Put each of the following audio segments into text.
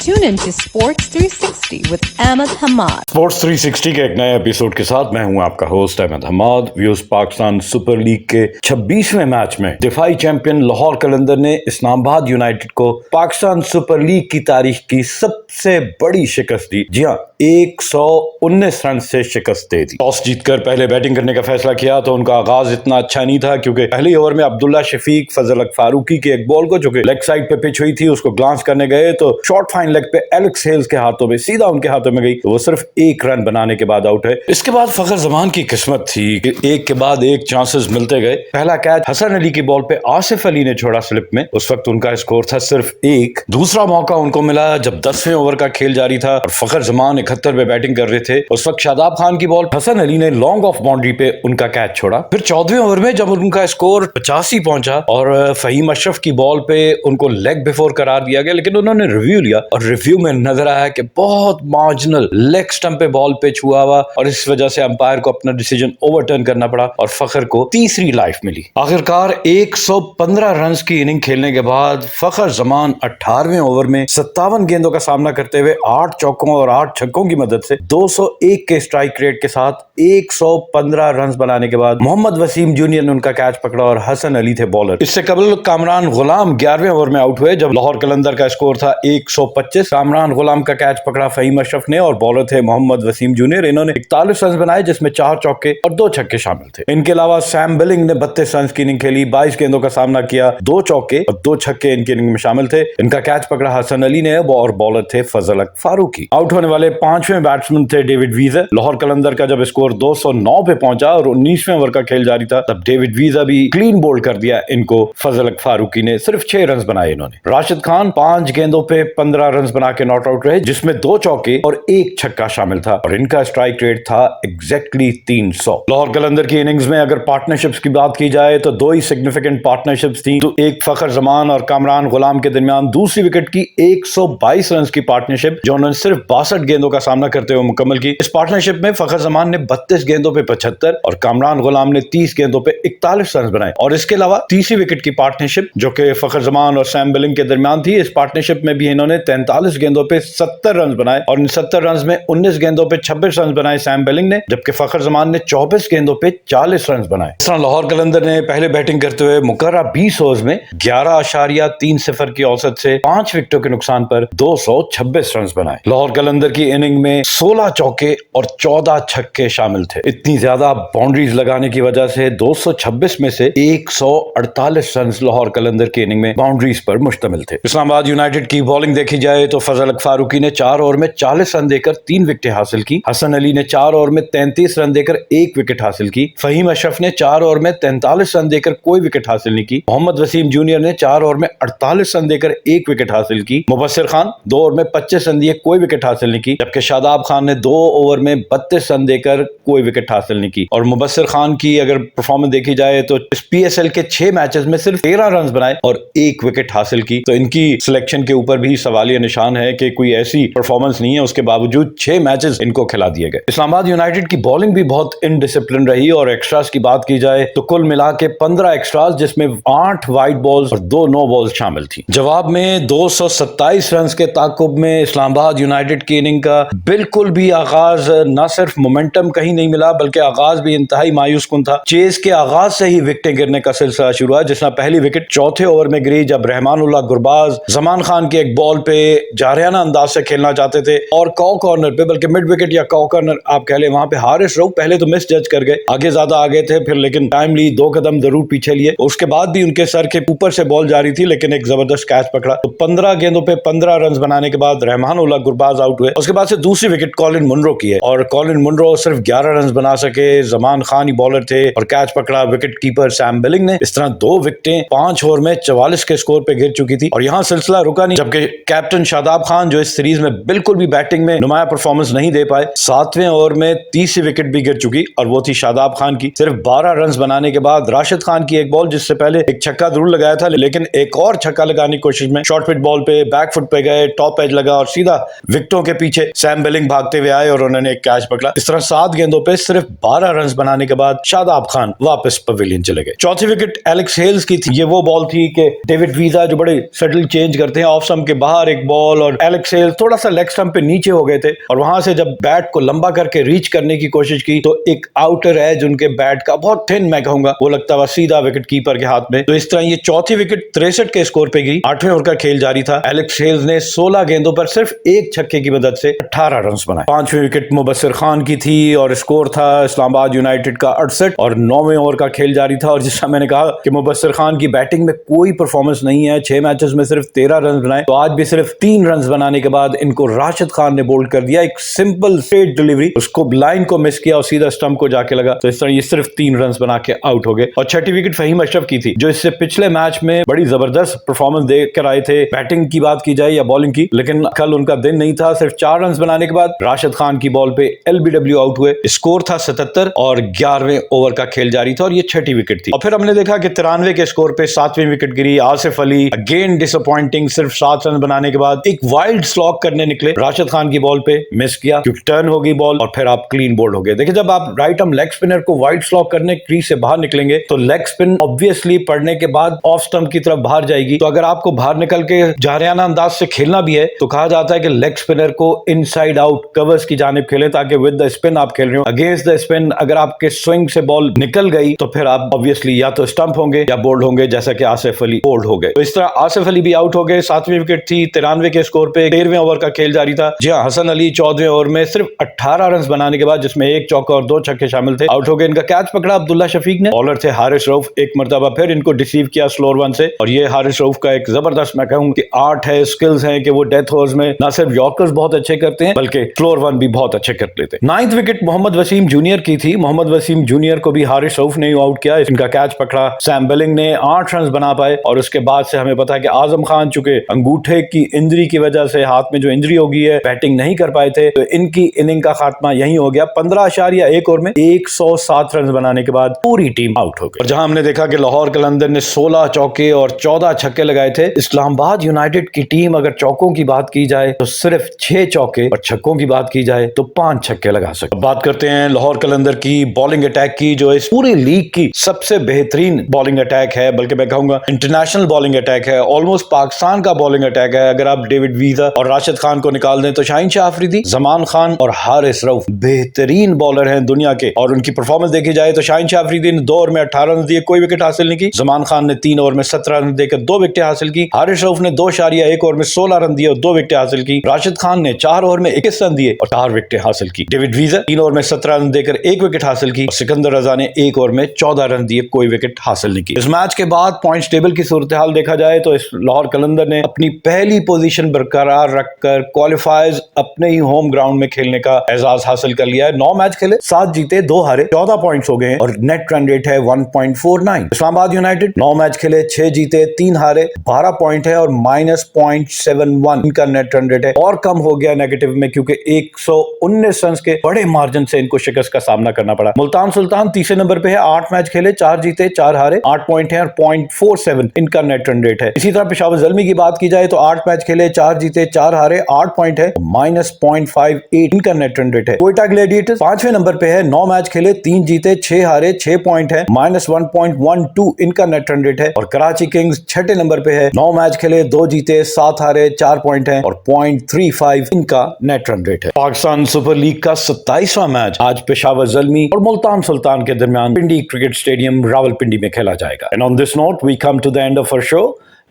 Tune in to Sports 360 with Ahmed Hamad. Sports 360 के एक नए एपिसोड के साथ मैं हूं आपका host Ahmad Hammad. Views Pakistan super league के 26वें मैच में दिफाई चैंपियन लाहौर कलंदर ने इस्लामाबाद यूनाइटेड को पाकिस्तान सुपर लीग की तारीख की सबसे बड़ी शिकस्त दी। जी हां, 119 रन से शिकस्त दे दी। टॉस जीतकर पहले बैटिंग करने का फैसला किया तो उनका आगाज इतना अच्छा नहीं था, क्योंकि पहले ओवर में अब्दुल्ला शफीक फजल हक फारूकी की एक बॉल को जो कि लेग साइड पे पिच हुई थी उसको ग्लांस करने गए तो शॉर्ट फाइन लेग पे एलेक्स हेल्स के हाथों में सीधा उनके हाथों में गई, तो वो सिर्फ एक रन बनाने के बाद आउट है। इसके बाद फखर जमान की किस्मत थी कि एक के बाद एक चांसेस मिलते गए। पहला कैच हसन अली की बॉल पे आसिफ अली ने छोड़ा स्लिप में, उस वक्त उनका स्कोर था सिर्फ एक। दूसरा मौका उनको मिला जब 10वें ओवर का खेल जारी था और फखर जमान 71 पे बैटिंग कर रहे थे। उस वक्त शादाब खान की बॉल हसन अली ने लॉन्ग ऑफ बाउंड्री पे उनका कैच छोड़ा। फिर 14वें ओवर में जब उनका स्कोर 85 पहुंचा और फहीम अशरफ की बॉल पे उनको लेग बिफोर करार दिया गया, लेकिन उन्होंने रिव्यू लिया और रिव्यू में नजर आया कि बहुत मार्जिनल लेग स्टंप पे बॉल पिच हुआ हुआ और इस वजह से अंपायर को अपना डिसीजन ओवरटर्न करना पड़ा और फखर को तीसरी लाइफ मिली। आखिरकार 115 रन की इनिंग खेलने के बाद फखर जमान 18वें ओवर में 57 गेंदों का सामना करते हुए 8 चौकों और 8 छक्कों की मदद से 201 के स्ट्राइक रेट के साथ 115 रन बनाने के बाद मोहम्मद वसीम जूनियर ने उनका कैच पकड़ा और हसन अली थे बॉलर। इससे कबल कामरान गुलाम 11वें ओवर में आउट हुए जब लाहौर कलंदर का स्कोर था 125। कामरान गुलाम का कैच पकड़ा फहीम अशरफ ने और बॉलर थे मोहम्मद वसीम जूनियर। इन्होंने 41 रन बनाए जिसमें 4 चौके और 2 छक्के शामिल थे। इनके अलावा सैम बिलिंग ने 32 रन की इनिंग खेली, 22 गेंदों का सामना किया, 2 चौके और 2 छक्के इनकी इनिंग में शामिल थे। इनका कैच पकड़ा हसन अली ने और बॉलर थे फजल हक फारूकी। आउट होने वाले 5वें बैट्समैन थे डेविड वीजर। लाहौर कलंदर का जब स्कोर 209 पे पहुंचा और 19वें ओवर का खेल जारी था तब डेविड वीजर भी क्लीन बोल्ड कर दिया इनको। फजल हक फारूकी ने सिर्फ 6 रन बनाए। इन्होंने राशिद खान 5 गेंदों पे 15 रन बना के नॉट आउट रहे जिसमें 2 चौके और 1 छक्का शामिल था और इनका स्ट्राइक रेट था एग्जैक्टली 300। लाहौर कलंदर की इनिंग्स में अगर पार्टनरशिप्स की बात की जाए तो 2 ही सिग्निफिकेंट पार्टनरशिप्स थी। तो एक फखर जमान और कामरान गुलाम के दरमियान दूसरी विकेट की 122 रन की पार्टनरशिप जो उन्होंने सिर्फ 62 गेंदों का सामना करते हुए मुकम्मल की। इस पार्टनरशिप में फखर जमान ने 32 गेंदों पे 75 और कामरान गुलाम ने 30 गेंदों पे 41 रन बनाए। और इसके अलावा तीसरी विकेट की पार्टनरशिप जो कि फखर जमान और सैम बिलिंग के दरमियान थी, इस पार्टनरशिप में भी इन्होंने 43 गेंदों पे 70 रन बनाए और इन 70 रन में 19 गेंदों पे 26 रन बनाए सैम बिलिंग ने, जबकि फखर जमान ने 24 गेंदों पे 40 रन बनाए। इस तरह लाहौर कलंदर ने पहले बैटिंग करते हुए मुकर्रा 20 ओवर्स में 11.30 की औसत से 5 विकेटों के नुकसान पर 226 रन बनाए। लाहौर कलंदर की इनिंग में 16 चौके और 14 छक्के शामिल थे। इतनी ज्यादा बाउंड्रीज लगाने की वजह से 226 में से 148 रन लाहौर कलंदर की इनिंग में बाउंड्रीज पर मुश्तमिल थे। इस्लामाबाद यूनाइटेड की बॉलिंग देखी जाए तो फजल हक फारूकी ने 4 ओवर में 40 रन देकर 3 विकेटें हासिल की। हसन अली ने 4 ओवर में 33 रन देकर 1 विकेट हासिल की। फहीम अशरफ ने 4 ओवर में 43 रन देकर कोई विकेट हासिल नहीं की। मोहम्मद वसीम जूनियर ने 4 ओवर में 48 रन देकर 1 विकेट हासिल की। मुबस्सिर खान 2 ओवर में 25 रन दिए, कोई विकेट हासिल नहीं की, जबकि शादाब खान ने 2 ओवर में 32 रन देकर कोई विकेट हासिल नहीं की। और मुबस्सिर खान की अगर परफॉर्मेंस देखी जाए तो इस पीएसएल के 6 मैचेस में सिर्फ 13 रन बनाए और 1 विकेट हासिल की। तो इनकी सिलेक्शन के ऊपर भी सवालिया निशान है कि कोई ऐसी परफॉर्मेंस नहीं है, उसके बावजूद 6 मैचेस इनको खिला दिए गए। इस्लामाबाद यूनाइटेड की बॉलिंग भी बहुत इनडिसिप्लिन रही और एक्स्ट्रास की बात की जाए तो कुल मिला के 15 एक्स्ट्रास जिसमें 8 वाइड बॉल्स और 2 नो बॉल्स शामिल थी। जवाब में 227 रन के ताकुब में इस्लामाबाद यूनाइटेड की इनिंग का बिल्कुल भी आगाज न सिर्फ मोमेंटम कहीं नहीं मिला बल्कि आगाज भी इंतहाई मायूस कुन था। चेज के आगाज से ही विकेटें गिरने का सिलसिला शुरू हुआ, जिसमें पहली विकेट 4थे ओवर में गिरी जब रहमानुल्लाह गुरबाज जमान खान के एक बॉल पे जारियाना अंदाज से खेलना चाहते थे और कॉ कॉर्नर पे, बल्कि मिड विकेट या कॉ कॉर्नर आप कह ले, वहां पे हारिस रऊफ पहले तो मिस जज कर गए, आगे ज्यादा आगे थे, फिर लेकिन टाइमली 2 कदम जरूर पीछे लिए। उसके बाद भी उनके सर के ऊपर से बॉल जारी थी लेकिन एक जबरदस्त कैच पकड़ा। तो 15 गेंदों पे 15 रन बनाने के बाद रहमानुल्लाह गुरबाज आउट हुए। उसके बाद से दूसरी विकेट कॉलिन मुनरो की है और कॉलिन मुनरो सिर्फ 11 रन बना सके। जमान खान ही बॉलर थे और कैच पकड़ा विकेट कीपर सैम बिलिंग ने। इस तरह 2 विकेटें 5 ओवर में 44 के स्कोर पे गिर चुकी थी और यहां सिलसिला रुका नहीं, जबकि कैप्टन शादाब खान जो इस सीरीज में बिल्कुल भी बैटिंग में नुमाया परफॉर्मेंस नहीं दे पाए, 7वें ओवर में तीसरी विकेट भी गिर चुकी और वो थी शादाब खान की। सिर्फ 12 रन बनाने के बाद राशिद खान की एक बॉल जिससे पहले एक छक्का जरूर लगाया था लेकिन एक और छक्का लगाने की कोशिश में शॉर्ट पिच बॉल पे बैक फुट पे गए, टॉप एज लगा और सीधा विकेटों के पीछे सैम बिलिंग भागते हुए आए और उन्होंने एक कैच पकड़ा। इस तरह 7 गेंदों पे सिर्फ 12 रन बनाने के बाद शादाब खान वापस पवेलियन चले गए। चौथी विकेट एलेक्स हेल्स की थी। ये वो बॉल थी कि डेविड वीजा जो बड़े सटल चेंज करते हैं, ऑफ स्टंप के बाहर एक बॉल और एलेक्स हेल्स थोड़ा सा लेग स्टंप पे नीचे हो गए थे और वहां से जब बैट को लंबा करके रीच करने की कोशिश की तो एक आउटर एज उनके बैट का बहुत थिन, मैं कहूंगा, वो लगता हुआ सीधा विकेट कीपर के हाथ में। तो इस तरह ये चौथी विकेट 63 के स्कोर पे गई। 8वें ओवर का खेल जारी था। एलेक्स हेल्स ने 16 गेंदों पर सिर्फ एक छक्के की मदद से 18 रन बनाए। 5वीं विकेट मुबस्सिर खान की थी और स्कोर था इस्लामाबाद यूनाइटेड का 68 और 9वें ओवर का खेल जारी था। और जिस मैंने कहा कि मुबस्सिर खान की बैटिंग में कोई परफॉर्मेंस नहीं है, 6 मैचेस में सिर्फ 13 रन बनाए, तो आज भी सिर्फ 3 रन बनाने के बाद इनको राशिद खान ने बोल्ड कर दिया। एक सिंपल स्ट्रेट डिलीवरी, उसको लाइन को मिस किया और सीधा स्टंप को जाके लगा। तो इस तरह ये सिर्फ 3 रन बना के आउट हो गए। और 6ठी विकेट फहीम अशरफ की थी, जो इससे पिछले मैच में बड़ी जबरदस्त परफॉर्मेंस देकर आए थे। बैटिंग की बात की जाए या बॉलिंग की, लेकिन कल उनका दिन नहीं था। सिर्फ 4 रन बनाने के बाद राशिद खान की बॉल पे LBW आउट हुए। स्कोर था 77 और 11वें ओवर का खेल जारी था और ये 6ठी विकेट थी। और फिर हमने देखा कि 93 के स्कोर पे 7वीं विकेट गिरी। आसिफ अली अगेन डिसअपॉइंटिंग, सिर्फ 7 रन बनाने के बाद एक वाइल्ड स्लॉग करने निकले, राशिद खान की बॉल पे मिस किया क्योंकि टर्न हो गई बॉल और फिर आप क्लीन बोल्ड हो गए। देखिए, जब आप राइट आर्म लेग स्पिनर को वाइड स्लॉग करने क्रीज से बाहर निकलेंगे तो लेग स्पिन ऑब्वियसली पड़ने के बाद ऑफ स्टंप की तरफ बाहर जाएगी। तो अगर आपको बाहर निकल के जारियाना अंदाज से खेलना भी है तो कहा जाता है कि लेग स्पिनर को इनसाइड आउट कवर्स की जानिब खेलें, ताकि विद द स्पिन आप खेल रहे हो। अगेंस्ट द स्पिन अगर आपके स्विंग से बॉल निकल गई तो फिर आप ऑब्वियसली या तो स्टंप होंगे या बोल्ड होंगे, जैसा कि आसिफ अली बोल्ड हो गए। तो इस तरह आसिफ अली भी आउट हो गए। 7वीं विकेट थी। 93 के स्कोर पे 13वें ओवर का खेल जारी था। जी हां, हसन अली 14वें ओवर में सिर्फ 18 रन बनाने के बाद, जिसमें एक चौका और 2 छक्के शामिल थे, आउट हो गए। इनका कैच पकड़ा अब्दुल्ला शफीक ने। बॉलर थे हारिस रऊफ। एक मरतबा फिर इनको डिसीव किया स्लोअर वन से। और ये हारिस रऊफ का एक जबरदस्त, मैं कहूं कि आर्ट है, स्किल्स हैं कि वो डेथ ओवर्स में ना सिर्फ यॉर्कर्स बहुत अच्छे करते हैं बल्कि स्लोअर वन भी बहुत अच्छे कर लेते हैं। 9th wicket Mohammad Wasim junior की थी। मोहम्मद वसीम जूनियर को भी हारिस रऊफ ने आउट किया। इनका कैच पकड़ा सैम बिलिंग ने, 8 रन बना पाए। और उसके बाद से हमें पता है कि आजम खान चुके अंगूठे की इंजरी की वजह से, हाथ में जो इंजरी हो गई है, बैटिंग नहीं कर पाए थे, तो इनकी इनिंग का खात्मा यही हो गया। 15.1 ओवर में 107 रन बनाने के बाद पूरी टीम आउट हो गई। और जहां हमने देखा कि लाहौर कलंदर ने 16 चौके और 14 छक्के लगाए थे, इस्लामाबाद यूनाइटेड की टीम अगर चौकों की बात की जाए तो सिर्फ 6 चौके और छक्कों की बात की जाए तो 5 छक्के लगा सकते। बात करते हैं लाहौर कलंदर की बॉलिंग अटैक की, जो इस पूरी लीग की सबसे बेहतरीन बॉलिंग अटैक है, बल्कि मैं कहूंगा इंटरनेशनल बॉलिंग अटैक है, ऑलमोस्ट पाकिस्तान का बॉलिंग अटैक है। अगर आप डेविड वीजा और राशिद खान को निकाल दें तो शाहीन शाह अफरीदी, जमान खान और हारिस रऊफ बेहतरीन बॉलर हैं दुनिया के। और उनकी परफॉर्मेंस देखी जाए तो शाहीन शाह अफरीदी ने 2 ओवर में 18 रन दिए, कोई विकेट हासिल नहीं की। जमान खान ने 3 ओवर में 17 रन देकर 2 विकेट हासिल की। हारिस रऊफ ने 2.1 ओवर में 16 रन दिए और 2 विकेट हासिल की। राशिद खान ने 4 ओवर में 21 रन दिए और 4 विकेट हासिल की। डेविड वीजा 3 ओवर में 17 रन देकर 1 विकेट हासिल की। सिकंदर रजा ने 1 ओवर में 14 रन दिए, कोई विकेट हासिल नहीं की। इस मैच के बाद पॉइंट्स टेबल की सूरत हाल देखा जाए तो इस लाहौर कलंदर ने अपनी पहली पोजीशन बरकरार रखकर क्वालिफायर्स अपने ही होम ग्राउंड में खेलने का एजाज हासिल कर लिया है। 9 मैच खेले, 7 जीते, 2 हारे, 14 पॉइंट्स हो गए हैं और नेट रन रेट है 1.49। इस्लामाबाद यूनाइटेड 9 मैच खेले, 6 जीते, 3 हारे, 12 पॉइंट है और -0.71 इनका नेट रन रेट है। और कम हो गया नेगेटिव में क्योंकि 119 रन के बड़े मार्जिन से इनको शिकस्त का सामना करना पड़ा। मुल्तान सुल्तान तीसरे नंबर पे है, 8 मैच खेले, 4 जीते, 4 हारे, 8 पॉइंट है और 0.47 इनका नेट रन रेट है। इसी तरह पेशावर ज़ल्मी की बात की जाए तो 8 मैच खेले, 4 जीते, 4 हारे, 8 पॉइंट है, -0.58 इनका नेट रन रेट है। कोयटा ग्लैडिएटर्स 5वें नंबर पे है, 9 मैच खेले, 3 जीते, 6 हारे, 6 पॉइंट है, -1.12 इनका नेट रन रेट है। और कराची किंग्स 6ठे नंबर पे है, 9 मैच खेले, 2 जीते, 7 हारे, 4 पॉइंट है और 0.35 इनका नेट रन रेट है। पाकिस्तान सुपर लीग का 27वां मैच आज पेशावर ज़ल्मी और मुल्तान सुल्तान के दरमियान पिंडी क्रिकेट स्टेडियम रावलपिंडी में खेला जाएगा। And on this note we come to the end of our show.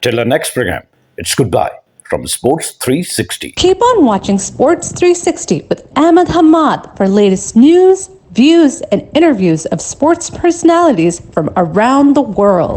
Till our next program, it's goodbye from Sports 360. Keep on watching Sports 360 with Ahmed Hamad for latest news, views, and interviews of sports personalities from around the world.